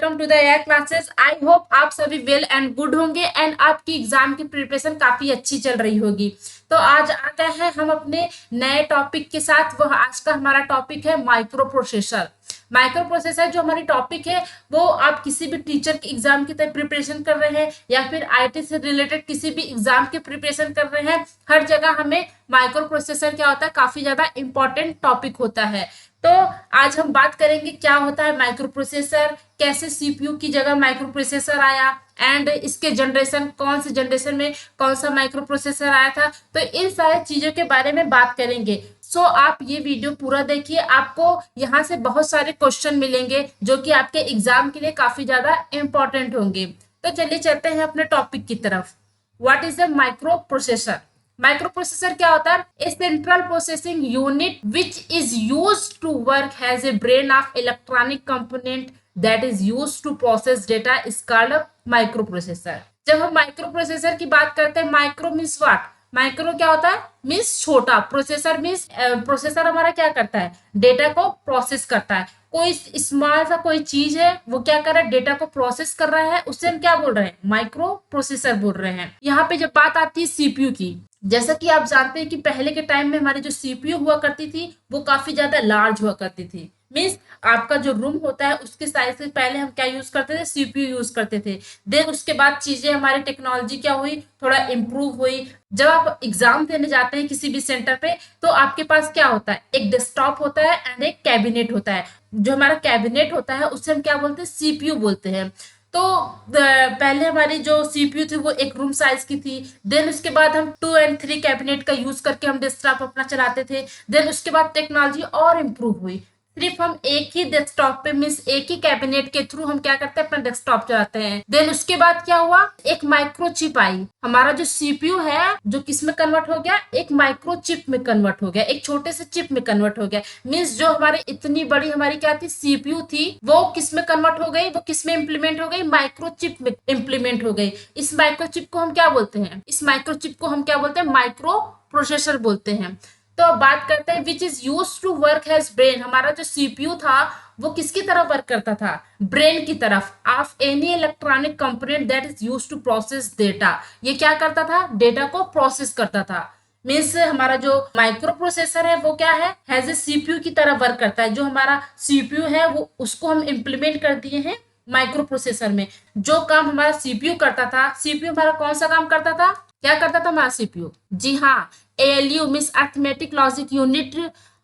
Welcome to the AI classes. I hope आप सभी well and good होंगे and आपकी एग्जाम की प्रिपरेशन काफी अच्छी चल रही होगी। तो आज आ गए हैं हम अपने नए टॉपिक के साथ। वह आज का हमारा टॉपिक है माइक्रो प्रोसेसर। माइक्रो प्रोसेसर जो हमारी टॉपिक है वो आप किसी भी टीचर के एग्जाम की तरह प्रिपरेशन कर रहे हैं या फिर आईटी से रिलेटेड किसी भी एग्जाम की प्रिपरेशन कर रहे हैं, हर जगह हमें माइक्रो प्रोसेसर क्या होता है काफी ज्यादा इंपॉर्टेंट टॉपिक होता है। तो आज हम बात करेंगे क्या होता है माइक्रो प्रोसेसर, कैसे सीपीयू की जगह माइक्रो प्रोसेसर आया एंड इसके जनरेशन, कौन से जनरेशन में कौन सा माइक्रो प्रोसेसर आया था। तो इन सारी चीजों के बारे में बात करेंगे। सो आप ये वीडियो पूरा देखिए, आपको यहाँ से बहुत सारे क्वेश्चन मिलेंगे जो कि आपके एग्जाम के लिए काफी ज्यादा इंपॉर्टेंट होंगे। तो चलिए चलते हैं अपने टॉपिक की तरफ। What is the microprocessor? Microprocessor क्या होता है? A central processing unit which is use to work has a brain of electronic component that is use to process data is called a microprocessor. जब हम micro processor की बात करते हैं, micro means what? Micro क्या होता है? Means छोटा। प्रोसेसर मीन्स प्रोसेसर हमारा क्या करता है? डेटा को प्रोसेस करता है। कोई स्मॉल सा कोई चीज है वो क्या कर रहा है? डेटा को प्रोसेस कर रहा है, उससे हम क्या बोल रहे हैं? माइक्रो प्रोसेसर बोल रहे हैं। यहाँ पे जब बात आती है सीपीयू की, जैसा कि आप जानते हैं कि पहले के टाइम में हमारी जो सीपीयू हुआ करती थी वो काफी ज्यादा लार्ज हुआ करती थी। मीन्स आपका जो रूम होता है उसके साइज से पहले हम क्या यूज करते थे? सीपीयू यूज करते थे। देन उसके बाद चीजें हमारी टेक्नोलॉजी क्या हुई? थोड़ा इम्प्रूव हुई। जब आप एग्जाम देने जाते हैं किसी भी सेंटर पे तो आपके पास क्या होता है? एक डेस्कटॉप होता है एंड एक कैबिनेट होता है। जो हमारा कैबिनेट होता है उससे हम क्या बोलते हैं? सीपीयू बोलते हैं। तो पहले हमारी जो सीपीयू थी वो एक रूम साइज की थी। देन उसके बाद हम 2 और 3 कैबिनेट का यूज करके हम डेस्कटॉप अपना चलाते थे। देन उसके बाद टेक्नोलॉजी और इम्प्रूव हुई। सिर्फ हम एक ही डेस्कटॉप पे मीन्स एक ही कैबिनेट के थ्रू हम क्या करते हैं? अपना डेस्कटॉप चलाते हैं। देन उसके बाद क्या हुआ? एक माइक्रो चिप आई। हमारा जो सीपीयू है जो किस में कन्वर्ट हो गया? एक माइक्रो चिप में कन्वर्ट हो गया, एक छोटे से चिप में कन्वर्ट हो गया। मीन्स जो हमारी इतनी बड़ी हमारी क्या थी? सीपीयू थी, वो किस में कन्वर्ट हो गई? वो किस में इंप्लीमेंट हो गई? माइक्रो चिप में इंप्लीमेंट हो गई। इस माइक्रो चिप को हम क्या बोलते हैं? इस माइक्रो चिप को हम क्या बोलते हैं? माइक्रो प्रोसेसर बोलते हैं। तो अब बात करते हैं which is use to work has brain. हमारा जो सीपीयू था वो किसकी तरह वर्क करता था? ब्रेन की तरफ। Of any electronic component that is use to process data. ये क्या करता था? डेटा को प्रोसेस करता था। मीन्स हमारा जो माइक्रो प्रोसेसर है वो क्या है? हैज ए सीपीयू की तरह वर्क करता है। जो हमारा सीपीयू है वो उसको हम इम्प्लीमेंट कर दिए हैं माइक्रो प्रोसेसर में। जो काम हमारा सीपीयू करता था, सीपीयू हमारा कौन सा काम करता था? क्या करता था हमारा सीपीयू? जी हाँ, ALU means arithmetic logic unit.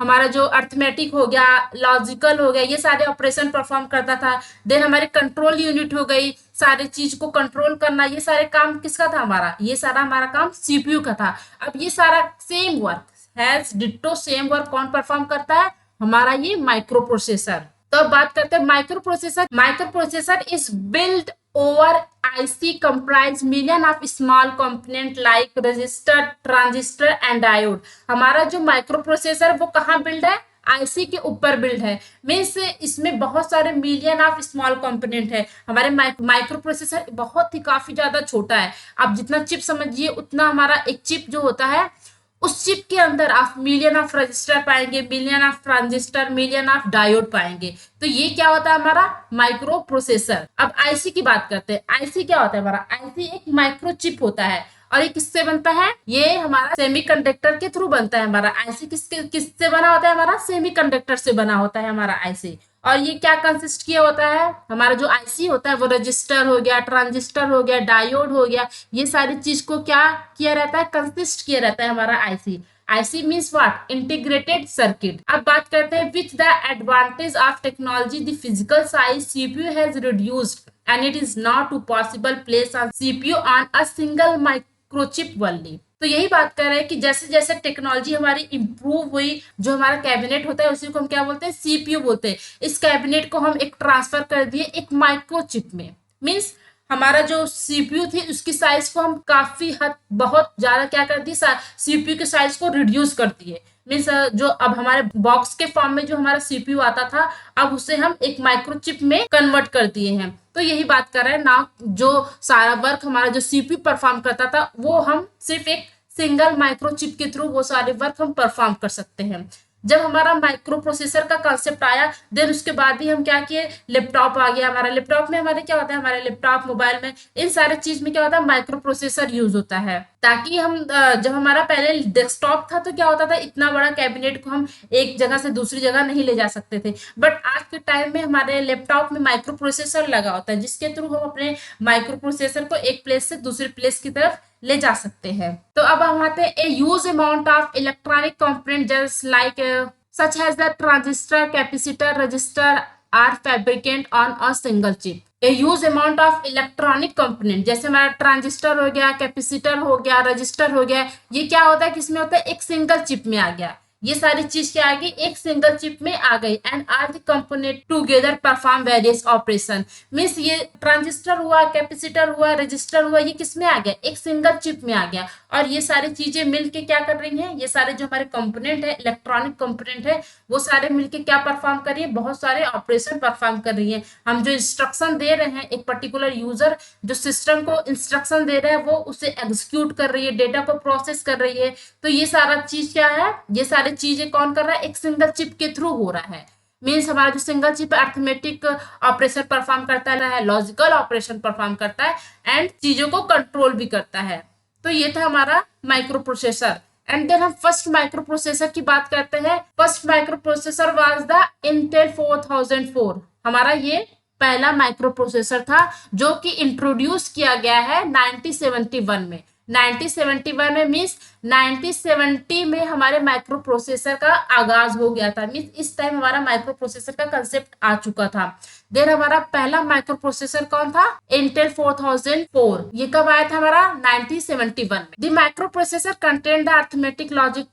हमारा जो अर्थमेटिक हो गया, लॉजिकल हो गया, ये सारे ऑपरेशन परफॉर्म करता था। देन हमारे कंट्रोल यूनिट हो गई, सारे चीज को कंट्रोल करना, ये सारे काम किसका था? हमारा ये सारा हमारा काम सीपीयू का था। अब ये सारा same work has ditto same work कौन परफॉर्म करता है? हमारा ये माइक्रो प्रोसेसर। तो अब बात करते हैं micro processor. Microprocessor is build over IC comprise million of small component like resistor, transistor and diode। हमारा जो माइक्रो प्रोसेसर वो कहाँ बिल्ड है? आईसी के ऊपर बिल्ड है। मीन्स इसमें बहुत सारे मिलियन ऑफ स्मॉल कंपोनेंट है। हमारे माइक्रो प्रोसेसर बहुत ही काफी ज्यादा छोटा है। आप जितना चिप समझिए उतना हमारा एक चिप जो होता है उस चिप के अंदर आप मिलियन ऑफ रजिस्टर पाएंगे, million of transistor, million of diode पाएंगे। तो ये क्या होता है? हमारा माइक्रो प्रोसेसर। अब आईसी की बात करते हैं। आईसी क्या होता है? हमारा आईसी एक माइक्रो चिप होता है और ये किससे बनता है? ये हमारा सेमीकंडक्टर के थ्रू बनता है। हमारा आईसी किससे बना होता है? हमारा सेमीकंडक्टर से बना होता है हमारा आईसी। और ये क्या कंसिस्ट किया होता है? हमारा जो आईसी होता है वो रजिस्टर हो गया, ट्रांजिस्टर हो गया, डायोड हो गया, ये सारी चीज को क्या किया रहता है? कंसिस्ट किया रहता है हमारा IC. IC means what? Integrated circuit. अब बात करते हैं which the advantage of technology the physical size CPU has reduced and it is not to possible place on CPU on a single microchip only. तो यही बात कर रहे हैं कि जैसे जैसे टेक्नोलॉजी हमारी इंप्रूव हुई, जो हमारा कैबिनेट होता है उसी को हम क्या बोलते हैं? सीपीयू बोलते हैं। इस कैबिनेट को हम एक ट्रांसफर कर दिए एक माइक्रोचिप में। मीन्स हमारा जो सीपीयू थी उसकी साइज को हम काफी हद बहुत ज्यादा क्या कर दिए? सीपीयू के साइज को रिड्यूस कर दिए। मीन्स जो अब हमारे बॉक्स के फॉर्म में जो हमारा सीपीयू आता था अब उसे हम एक माइक्रोचिप में कन्वर्ट कर दिए हैं। तो यही बात कर रहे हैं ना, जो सारा वर्क हमारा जो सीपीयू परफॉर्म करता था वो हम सिर्फ एक सिंगल माइक्रोचिप के थ्रू वो सारे वर्क हम परफॉर्म कर सकते हैं। जब हमारा माइक्रो प्रोसेसर का कंसेप्ट आया, देन उसके बाद ही हम क्या किए, लैपटॉप आ गया हमारा। लैपटॉप में हमारे क्या होता है, हमारे लैपटॉप मोबाइल में इन सारे चीज में क्या होता है, माइक्रो प्रोसेसर यूज होता है। ताकि हम जब हमारा पहले डेस्कटॉप था तो क्या होता था, इतना बड़ा कैबिनेट को हम एक जगह से दूसरी जगह नहीं ले जा सकते थे, बट आज के टाइम में हमारे लैपटॉप में माइक्रो प्रोसेसर लगा होता है, जिसके थ्रू हम अपने माइक्रो प्रोसेसर को एक प्लेस से दूसरे प्लेस की तरफ ले जा सकते हैं। तो अब हम आते हैं, a huge amount of electronic component just like such as the transistor, capacitor, resistor are fabricated on a single chip. A huge amount of electronic component, जैसे हमारा ट्रांजिस्टर हो गया, कैपेसिटर हो गया, रजिस्टर हो गया, ये क्या होता है, किसमें होता है, एक सिंगल चिप में आ गया। ये सारी चीज क्या आ गई, एक सिंगल चिप में आ गई। And are the component together perform various operation. Means ये ट्रांजिस्टर हुआ, कैपेसिटर हुआ, रजिस्टर हुआ, ये किसमें आ गया, एक सिंगल चिप में आ गया। और ये सारी चीजें मिलके क्या कर रही हैं, ये सारे जो हमारे कंपोनेंट है, इलेक्ट्रॉनिक कंपोनेंट है, वो सारे मिलके क्या परफॉर्म कर रही है, बहुत सारे ऑपरेशन परफॉर्म कर रही है। हम जो इंस्ट्रक्शन दे रहे हैं, एक पर्टिकुलर यूजर जो सिस्टम को इंस्ट्रक्शन दे रहा है, वो उसे एग्जीक्यूट कर रही है, डेटा को प्रोसेस कर रही है। तो ये सारा चीज क्या है, ये सारी चीजें कौन कर रहा है, एक सिंगल चिप के थ्रू हो रहा है। मीन्स हमारा जो single chip arithmetic operation perform करता है, लॉजिकल ऑपरेशन परफॉर्म करता है, एंड चीजों को कंट्रोल भी करता है। तो ये था हमारा माइक्रो प्रोसेसर। एंड देन हम फर्स्ट माइक्रो प्रोसेसर की बात करते हैं। First micro processor was the Intel 4004। हमारा ये पहला माइक्रो प्रोसेसर था जो कि इंट्रोड्यूस किया गया है 1971 में। 1971 में मीन्स 1970 में हमारे माइक्रो प्रोसेसर का आगाज हो गया था। मीन्स इस टाइम हमारा माइक्रो प्रोसेसर का कंसेप्ट आ चुका था। देन हमारा पहला माइक्रो प्रोसेसर कौन था, इंटेल 4004। ये कब आया था हमारा, 1971 में। The microprocessor contain the arithmetic logic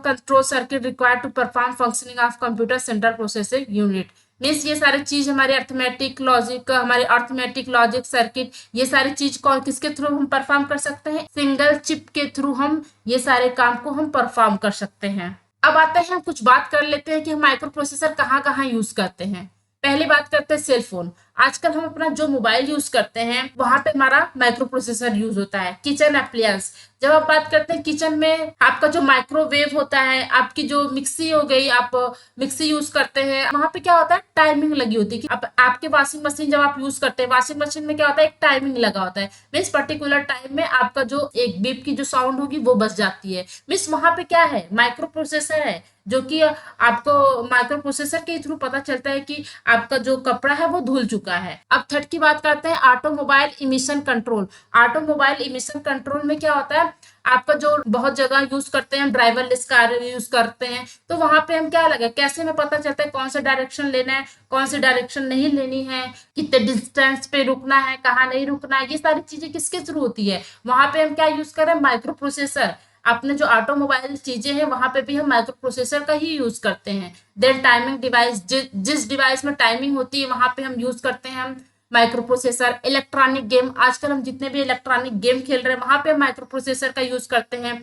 control circuit required to perform functioning of computer central processing unit. Means ये सारी चीज हमारे अर्थमेटिक लॉजिक, हमारे अर्थमेटिक लॉजिक सर्किट, ये सारी चीज कौन किसके थ्रू हम परफॉर्म कर सकते हैं, सिंगल चिप के थ्रू हम ये सारे काम को हम परफॉर्म कर सकते हैं। अब आते हैं, हम कुछ बात कर लेते हैं कि हम माइक्रो प्रोसेसर कहाँ कहाँ यूज करते हैं। पहली बात करते हैं सेल फोन। आजकल हम अपना जो मोबाइल यूज करते हैं वहां पे हमारा माइक्रो प्रोसेसर यूज होता है। किचन एप्लियंस, जब आप बात करते हैं किचन में, आपका जो माइक्रोवेव होता है, आपकी जो मिक्सी हो गई, आप मिक्सी यूज करते हैं, वहां पे क्या होता है, टाइमिंग लगी होती है कि आपके वॉशिंग मशीन जब आप यूज करते हैं, वॉशिंग मशीन में क्या होता है, एक टाइमिंग लगा होता है। मीन्स पर्टिकुलर टाइम में आपका जो एक बीप की जो साउंड होगी वो बच जाती है। मीन्स वहां पे क्या है, माइक्रो प्रोसेसर है, जो कि आपको माइक्रो प्रोसेसर के थ्रू पता चलता है कि आपका जो कपड़ा है वो धुल चुका है। अब थर्ड की बात करते हैं, automobile emission control. Automobile emission control में क्या होता है, आपका जो बहुत जगह यूज करते हैं, ड्राइवरलेस कार यूज करते हैं, तो वहां पे हम क्या लगे, कैसे में पता चलता है कौन सा डायरेक्शन लेना है, कौन सी डायरेक्शन नहीं लेनी है, कितने डिस्टेंस पे रुकना है, कहाँ नहीं रुकना है, ये सारी चीजें किसके थ्रू होती है, वहां पे हम क्या यूज कर रहे हैं, माइक्रो प्रोसेसर। अपने जो ऑटोमोबाइल चीजें हैं वहां पे भी हम माइक्रो प्रोसेसर का ही यूज करते हैं। देन टाइमिंग डिवाइस, जिस डिवाइस में टाइमिंग होती है वहां पे हम यूज करते हैं हम माइक्रो प्रोसेसर। इलेक्ट्रॉनिक गेम, आजकल हम जितने भी इलेक्ट्रॉनिक गेम खेल रहे हैं वहां पे हम माइक्रो प्रोसेसर का यूज करते हैं।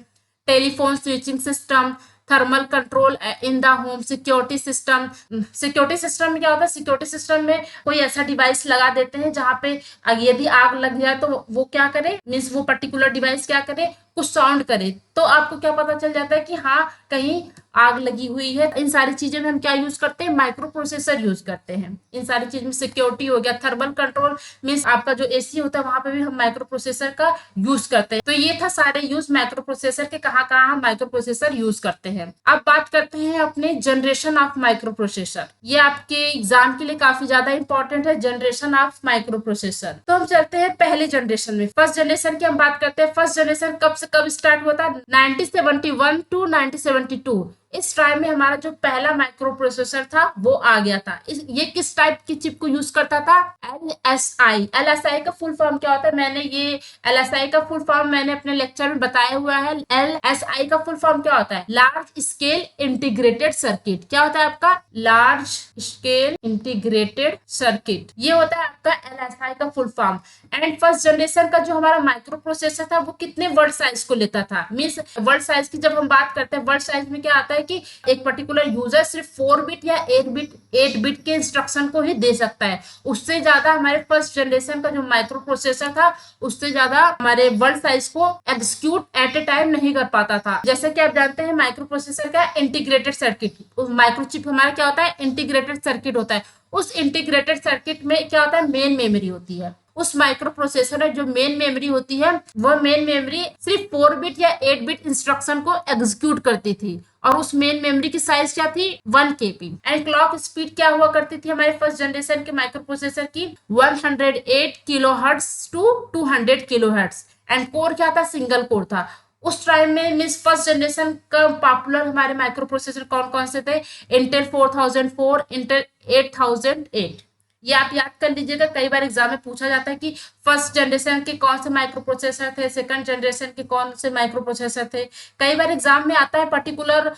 Telephone switching system, thermal control in the home, security system. Security system में क्या होता है, सिक्योरिटी सिस्टम में कोई ऐसा डिवाइस लगा देते हैं जहां पे यदि आग लग जाए तो वो क्या करे, मीन्स वो पर्टिकुलर डिवाइस क्या करे, कुछ साउंड करे, तो आपको क्या पता चल जाता है कि हाँ कहीं आग लगी हुई है। इन सारी चीजों में हम क्या यूज करते हैं, माइक्रो प्रोसेसर यूज करते हैं। इन सारी चीज में सिक्योरिटी हो गया, थर्मल कंट्रोल मीन्स आपका जो एसी होता है वहां पे भी हम माइक्रो प्रोसेसर का यूज करते हैं। तो ये था सारे यूज माइक्रो प्रोसेसर के, कहाँ कहाँ हम माइक्रो प्रोसेसर यूज करते हैं। अब बात करते हैं अपने जनरेशन ऑफ माइक्रो प्रोसेसर। ये आपके एग्जाम के लिए काफी ज्यादा इंपॉर्टेंट है, जनरेशन ऑफ माइक्रो प्रोसेसर। तो हम चलते हैं पहले जनरेशन में। फर्स्ट जनरेशन की हम बात करते हैं। फर्स्ट जनरेशन कब से कब स्टार्ट हुआ था, 1971 टू 1972। इस टाइम में हमारा जो पहला माइक्रो प्रोसेसर था वो आ गया था। ये किस टाइप की चिप को यूज करता था, LSI। LSI का फुल फॉर्म क्या होता है, मैंने ये LSI का फुल फॉर्म मैंने अपने लेक्चर में बताया हुआ है। LSI का फुल फॉर्म क्या होता है, लार्ज स्केल इंटीग्रेटेड सर्किट। क्या होता है आपका, लार्ज स्केल इंटीग्रेटेड सर्किट। ये होता है आपका LSI का full form. And first generation का जो हमारा माइक्रो प्रोसेसर था वो कितने वर्ड साइज को लेता था, मीन्स वर्ड साइज की जब हम बात करते हैं, वर्ड साइज में क्या आता है कि एक पर्टिकुलर यूजर सिर्फ 4 बिट या 8 बिट के इंस्ट्रक्शन को ही दे सकता है। उससे ज्यादा हमारे फर्स्ट जनरेशन का जो माइक्रो प्रोसेसर था उससे ज्यादा हमारे वर्ड साइज को एग्जीक्यूट एट ए टाइम नहीं कर पाता था। जैसे कि आप जानते हैं माइक्रो प्रोसेसर का इंटीग्रेटेड सर्किट, माइक्रोचिप हमारा क्या होता है, इंटीग्रेटेड सर्किट होता है। उस इंटीग्रेटेड सर्किट में क्या होता है, मेन मेमोरी होती है। उस माइक्रो प्रोसेसर में जो मेन मेमोरी होती है वो मेन मेमोरी सिर्फ 4 बिट या 8 बिट इंस्ट्रक्शन को एग्जीक्यूट करती थी, और उस मेन मेमोरी की साइज क्या थी, 1 KB। एंड क्लॉक स्पीड क्या हुआ करती थी हमारे फर्स्ट जनरेशन के माइक्रो प्रोसेसर की, 108 kilohertz to 200 kilohertz. And core क्या था, सिंगल कोर था। उस टाइम में मीन्स फर्स्ट जनरेशन का पॉपुलर हमारे माइक्रो प्रोसेसर कौन कौन से थे, इंटेल 4004, इंटेल 8008। ये आप याद कर लीजिएगा, कई बार एग्जाम में पूछा जाता है कि फर्स्ट जनरेशन के कौन से माइक्रो प्रोसेसर थे, सेकंड जनरेशन के कौन से माइक्रो प्रोसेसर थे। कई बार एग्जाम में आता है पर्टिकुलर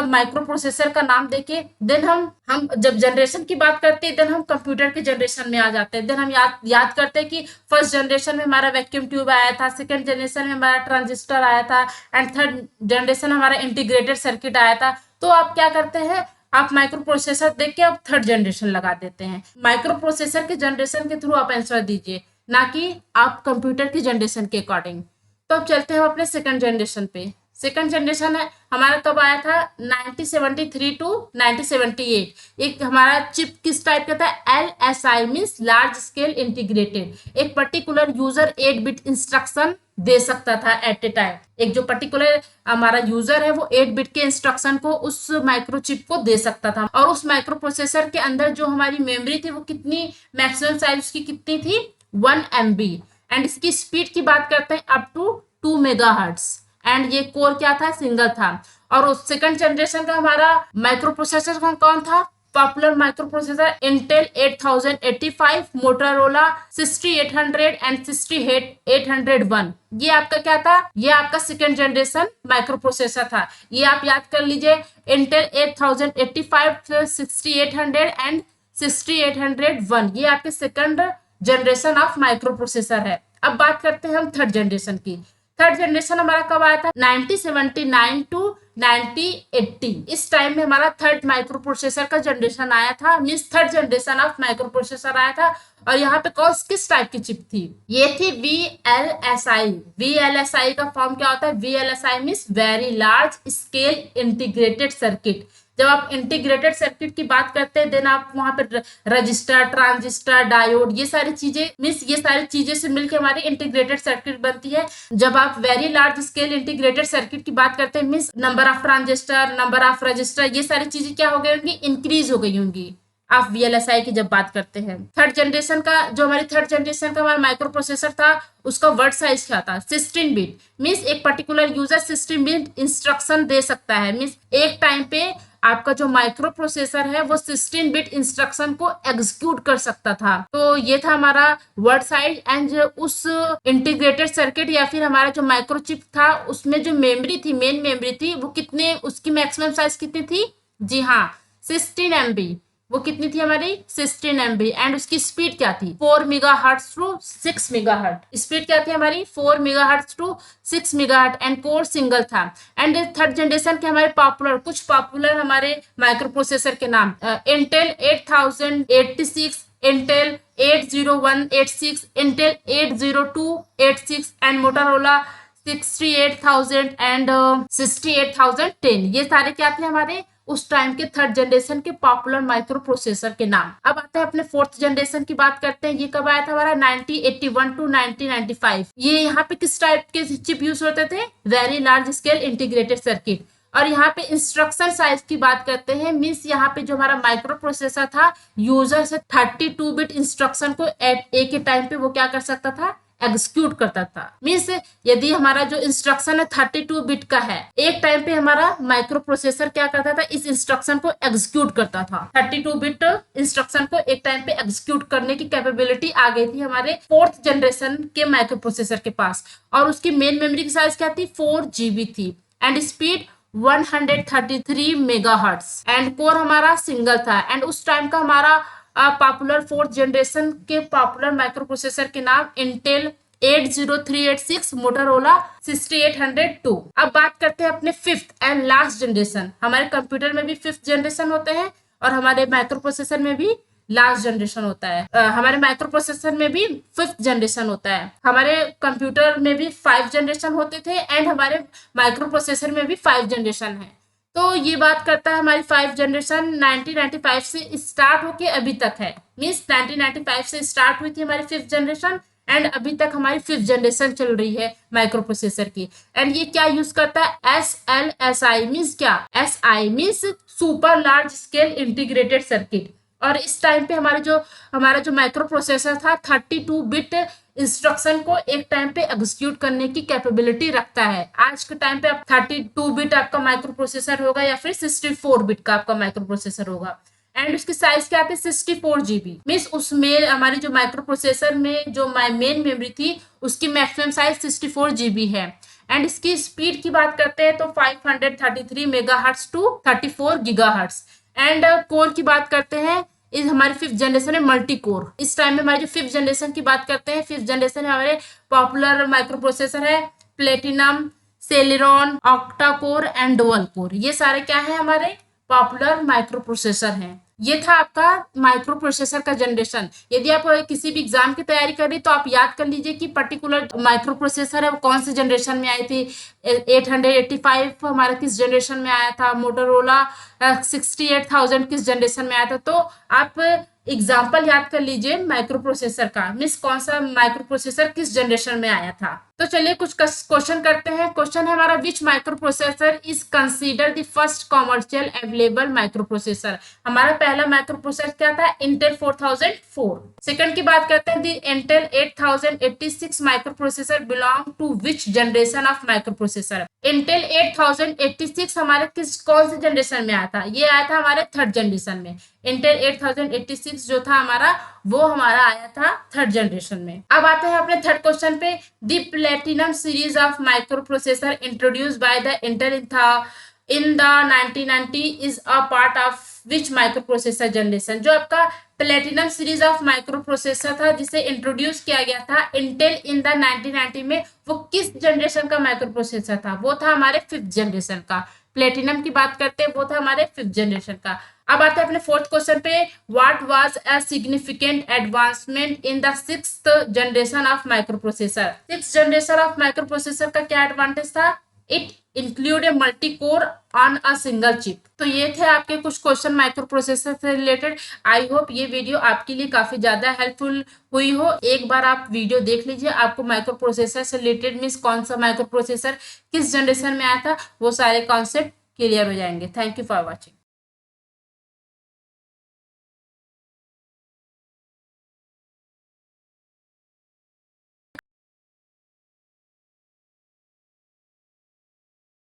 माइक्रो प्रोसेसर का नाम देके, देन हम जब जनरेशन की बात करते हैं देन हम कंप्यूटर के जनरेशन में आ जाते हैं। देन हम याद करते हैं कि फर्स्ट जनरेशन में हमारा वैक्यूम ट्यूब आया था, सेकेंड जनरेशन में हमारा ट्रांजिस्टर आया था, एंड थर्ड जनरेशन हमारा इंटीग्रेटेड सर्किट आया था। तो आप क्या करते हैं, आप माइक्रो प्रोसेसर देख के आप थर्ड जनरेशन लगा देते हैं। माइक्रो प्रोसेसर के जनरेशन के थ्रू आप आंसर दीजिए, ना कि आप कंप्यूटर की जनरेशन के अकॉर्डिंग। तो अब चलते हैं अपने सेकंड जनरेशन पे। सेकंड जनरेशन है हमारा कब आया था, 1973 टू 1978। एक हमारा चिप किस टाइप का था, LSI means large scale integrated. एक पर्टिकुलर यूजर 8 बिट इंस्ट्रक्शन दे सकता था एट ए टाइम। एक जो पर्टिकुलर हमारा यूजर है वो 8 बिट के इंस्ट्रक्शन को उस माइक्रोचिप को दे सकता था। और उस माइक्रो प्रोसेसर के अंदर जो हमारी मेमोरी थी वो कितनी, मैक्सिमम साइज उसकी कितनी थी, 1 MB। एंड इसकी स्पीड की बात करते हैं अप टू 2 मेगाहर्ट्ज। एंड ये कोर क्या था, सिंगल था। और उस सेकंड जनरेशन का हमारा माइक्रो प्रोसेसर कौन था, popular microprocessor Intel 8085, Motorola 6800 and 6801। ये आपका क्या था, ये आपका सेकंड जनरेशन माइक्रो प्रोसेसर था। ये आप याद कर लीजिए, इंटेल 8085, 6800 एंड 6801। ये आपके second generation of microprocessor है। अब बात करते हैं हम थर्ड जनरेशन की। थर्ड जनरेशन हमारा कब आया था, 1979 टू 1980। इस टाइम में हमारा थर्ड माइक्रो प्रोसेसर का जनरेशन आया था, means third generation of micro processor आया था। और यहाँ पे कौन किस टाइप की चिप थी, ये थी VLSI। VLSI का फॉर्म क्या होता है, VLSI means very large scale integrated circuit. जब आप इंटीग्रेटेड सर्किट की बात करते हैं देन आप वहां पे रजिस्टर, ट्रांजिस्टर, डायोड, ये सारी चीजें मीन्स ये सारी चीजें से मिलकर हमारी इंटीग्रेटेड सर्किट बनती है। जब आप very large scale integrated circuit की बात करते हैं means number of transistor, number of register, ये सारी चीजें क्या हो गई होंगी, इंक्रीज हो गई होंगी आप VLSI की जब बात करते हैं। थर्ड जनरेशन का जो हमारी थर्ड जनरेशन का हमारा माइक्रो प्रोसेसर था उसका वर्ड साइज क्या था, 16 बिट। मीन्स एक पर्टिकुलर यूजर 16 बिट इंस्ट्रक्शन दे सकता है। मीन्स एक टाइम पे आपका जो माइक्रो प्रोसेसर है वो 16 बिट इंस्ट्रक्शन को एग्जीक्यूट कर सकता था। तो ये था हमारा वर्ड साइज। एंड उस इंटीग्रेटेड सर्किट या फिर हमारा जो माइक्रोचिप था उसमें जो मेमोरी थी, मेन मेमोरी थी, वो कितने, उसकी मैक्सिमम साइज कितनी थी, जी हाँ 16 MB। वो कितनी थी हमारी, 16 MB। एंड उसकी स्पीड क्या थी, 4 मेगाहर्ट्ज टू 6 मेगाहर्ट्ज। स्पीड क्या थी हमारी, 4 megahertz to 6 megahertz. And core single था। एंड थर्ड जनरेशन के हमारे कुछ पॉपुलर हमारे माइक्रो प्रोसेसर के नाम, Intel 8086, Intel 80186, Intel 80286 and Motorola 68000 and 68010। ये सारे क्या थे हमारे उस टाइम के थर्ड जनरेशन के पॉपुलर माइक्रो प्रोसेसर के नाम। अब आते हैं अपने फोर्थ जनरेशन की बात करते हैं। ये कब आया था हमारा, 1981 टू 1995। ये यहाँ पे किस टाइप के चिप यूज होते थे, very large scale integrated circuit. और यहाँ पे इंस्ट्रक्शन साइज की बात करते हैं, मीन्स यहाँ पे जो हमारा माइक्रो प्रोसेसर था यूजर से 32 बिट इंस्ट्रक्शन को एक ही टाइम पे वो क्या कर सकता था, एग्जीक्यूट करता था। मीन्स यदि हमारा जो इंस्ट्रक्शन है 32 बिट का है, एक टाइम पे हमारा माइक्रो प्रोसेसर क्या करता था, इस इंस्ट्रक्शन को एग्जीक्यूट करता था। 32 बिट इंस्ट्रक्शन को एक टाइम पे एग्जीक्यूट करने की कैपेबिलिटी आ गई थी हमारे फोर्थ जनरेशन के माइक्रो प्रोसेसर के पास। और उसकी मेन मेमोरी की साइज क्या थी, 4 GB थी। And speed 133 megahertz. And core हमारा सिंगल था। एंड उस टाइम का हमारा पॉपुलर फोर्थ जनरेशन के पॉपुलर माइक्रो प्रोसेसर के नाम इंटेल 80386, मोटोरोला 6802। अब बात करते हैं अपने फिफ्थ एंड लास्ट जनरेशन। हमारे कंप्यूटर में भी फिफ्थ जनरेशन होते हैं और हमारे माइक्रो प्रोसेसर में भी लास्ट जनरेशन होता है। हमारे माइक्रो प्रोसेसर में भी फिफ्थ जनरेशन होता है। हमारे कंप्यूटर में भी 5 जनरेशन होते थे एंड हमारे माइक्रो प्रोसेसर में भी 5 जनरेशन है। तो ये बात करता है हमारी 5 जनरेशन 1995 से स्टार्ट होके अभी तक है। मीन्स 1995 से स्टार्ट हुई थी हमारी फिफ्थ जनरेशन एंड अभी तक हमारी फिफ्थ जनरेशन चल रही है माइक्रो प्रोसेसर की। एंड ये क्या यूज करता है? SLSI मीन्स क्या? SI means super large scale integrated circuit. और इस टाइम पे हमारा जो माइक्रो प्रोसेसर था 32 बिट इंस्ट्रक्शन को एक टाइम पे एग्जीक्यूट करने की कैपेबिलिटी रखता है। आज के टाइम पे अब 32 बिट आपका माइक्रो प्रोसेसर होगा या फिर 64 बिट का आपका माइक्रो प्रोसेसर होगा। एंड उसकी साइज क्या आती है? 64 GB। मीन्स उसमें हमारी जो माइक्रो प्रोसेसर में जो मेन मेमोरी थी उसकी मैक्सिमम साइज 64 GB है। एंड इसकी स्पीड की बात करते हैं तो 533 megahertz to 34 gigahertz. And core की बात करते हैं, इस हमारी फिफ्थ जनरेशन है मल्टी कोर। इस टाइम में हमारी जो फिफ्थ जनरेशन की बात करते हैं, फिफ्थ जनरेशन हमारे पॉपुलर माइक्रो प्रोसेसर है platinum, Celeron, octa core and dual core. ये सारे क्या है? हमारे पॉपुलर माइक्रो प्रोसेसर हैं। ये था आपका माइक्रो प्रोसेसर का जनरेशन। यदि आप किसी भी एग्जाम की तैयारी कर रही तो आप याद कर लीजिए कि पर्टिकुलर माइक्रो प्रोसेसर है वो कौन से जनरेशन में आई थी। 885 हमारा किस जनरेशन में आया था, मोटोरोला 68,000 किस जनरेशन में आया था। तो आप एग्जाम्पल याद कर लीजिए माइक्रो प्रोसेसर का, मीन्स कौन सा माइक्रो प्रोसेसर किस जनरेशन में आया था। तो चलिए कुछ क्वेश्चन करते हैं। क्वेश्चन है हमारा, which microprocessor is consider the first commercial available microprocessor. हमारा पहला माइक्रो प्रोसेसर क्या था? इंटेल 4004। सेकंड की बात करते हैं, the Intel 8086 microprocessor belong to which generation of microprocessor. Intel 8086 हमारे कौन से जनरेशन में आया था? ये आया था हमारे थर्ड जनरेशन में। इंटेल 8086 जो था हमारा वो हमारा आया था थर्ड जनरेशन में। अब आते हैं अपने थर्ड क्वेश्चन पे, the platinum series of micro processor introduced by the Intel in the 1990 is a part of which micro processor generation. जो आपका platinum series of micro processor था जिसे इंट्रोड्यूस किया गया था इंटेल इन द 1990 में, वो किस जनरेशन का माइक्रो प्रोसेसर था? वो था हमारे फिफ्थ जनरेशन का। प्लेटिनम की बात करते हैं वो था हमारे फिफ्थ जनरेशन का। अब आते हैं अपने फोर्थ क्वेश्चन पे, what was a significant advancement in the sixth generation of micro processor. Sixth generation of micro processor का क्या एडवांटेज था? It include a multi core on a single chip. तो ये थे आपके कुछ क्वेश्चन माइक्रो प्रोसेसर से रिलेटेड। आई होप ये वीडियो आपके लिए काफी ज्यादा हेल्पफुल हुई हो। एक बार आप वीडियो देख लीजिए, आपको माइक्रो प्रोसेसर से रिलेटेड मीन्स कौन सा माइक्रो प्रोसेसर किस जनरेशन में आया था वो सारे कॉन्सेप्ट क्लियर हो जाएंगे। Thank you for watching.